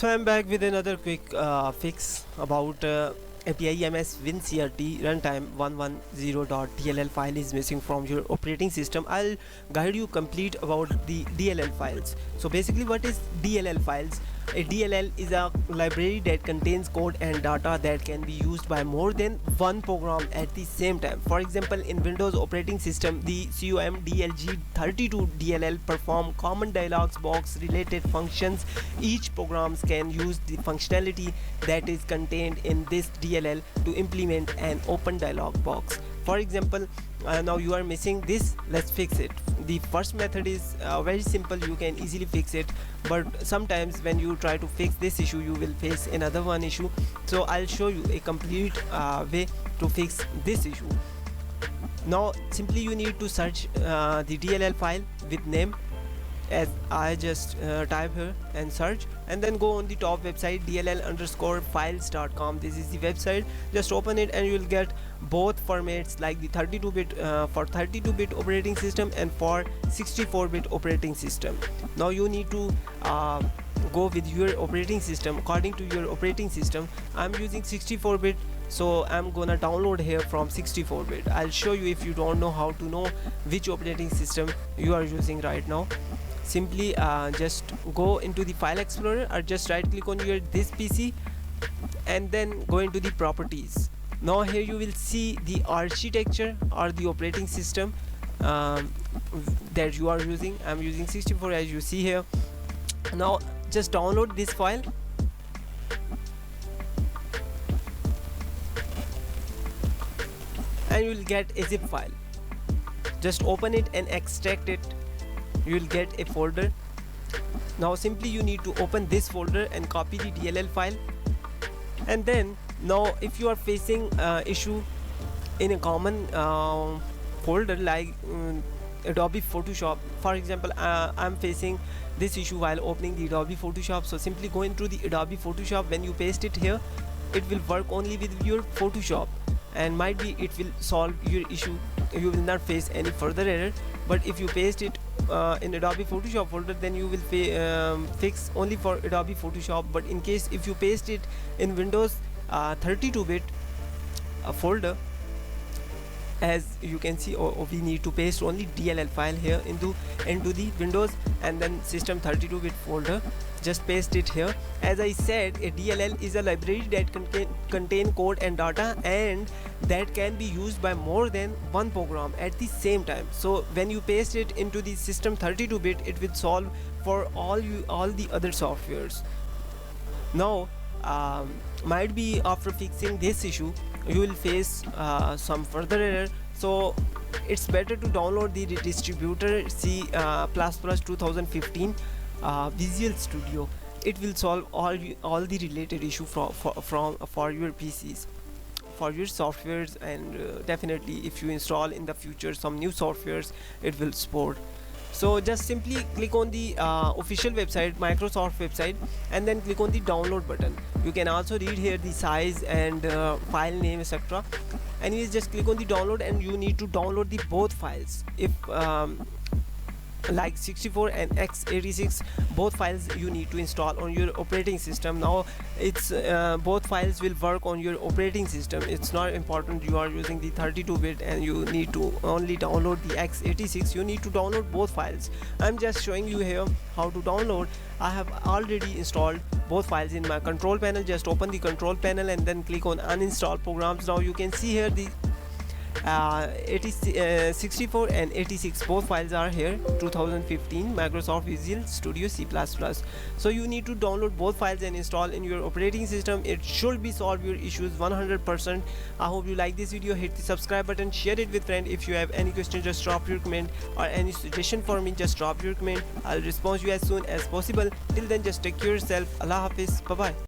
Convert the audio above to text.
So I'm back with another quick fix about api-ms-win-crt-runtime 110.dll file is missing from your operating system. I'll guide you complete about the DLL files. So basically, what is DLL files? A DLL is a library that contains code and data that can be used by more than one program at the same time. For example, in Windows operating system, the COMDLG32 DLL perform common dialogs box related functions. Each programs can use the functionality that is contained in this DLL to implement an open dialog box. For example, now you are missing this. Let's fix it. The first method is very simple, you can easily fix it, but sometimes when you try to fix this issue you will face another one issue. So I'll show you a complete way to fix this issue. Now simply you need to search the DLL file with name, as I just type here and search, and then go on the top website dll_files.com. this is the website. Just open it and you will get both formats, like the 32-bit for 32-bit operating system and for 64-bit operating system. Now you need to go with your operating system. According to your operating system, I'm using 64-bit, so I'm gonna download here from 64-bit. I'll show you if you don't know how to know which operating system you are using right now. Simply just go into the file explorer or just right click on your this PC and then go into the properties. Now here you will see the architecture or the operating system that you are using. I'm using 64 as you see here. Now just download this file and you will get a zip file. Just open it and extract it. You will get a folder. Now simply you need to open this folder and copy the DLL file, and then now if you are facing issue in a common folder like Adobe Photoshop, for example, I'm facing this issue while opening the Adobe Photoshop. So simply go into the Adobe Photoshop. When you paste it here, it will work only with your Photoshop, and might be it will solve your issue. You will not face any further error. But if you paste it in Adobe Photoshop folder, then you will fix only for Adobe Photoshop. But in case if you paste it in Windows 32-bit folder, as you can see, we need to paste only DLL file here into the Windows and then system 32-bit folder. Just paste it here. As I said, a DLL is a library that contain code and data and that can be used by more than one program at the same time. So when you paste it into the system 32-bit, it will solve for all the other softwares. Now might be after fixing this issue you will face some further error, so it's better to download the Redistributor C++ 2015 Visual Studio. It will solve all the related issue for your PCs, for your softwares, and definitely if you install in the future some new softwares, it will support. So just simply click on the official website, Microsoft website, and then click on the download button. You can also read here the size and file name, etc. Anyways, just click on the download and you need to download the both files. If like 64 and x86, both files you need to install on your operating system. Now it's both files will work on your operating system. It's not important you are using the 32-bit and you need to only download the x86. You need to download both files. I'm just showing you here how to download. I have already installed both files in my control panel. Just open the control panel and then click on uninstall programs. Now you can see here the 64 and 86, both files are here. 2015 Microsoft Visual Studio C++. So you need to download both files and install in your operating system. It should be solve your issues 100%. I hope you like this video. Hit the subscribe button, share it with friends. If you have any question, just drop your comment, or any suggestion for me, just drop your comment. I'll respond to you as soon as possible. Till then, just take care of yourself. Allah Hafiz. Bye bye.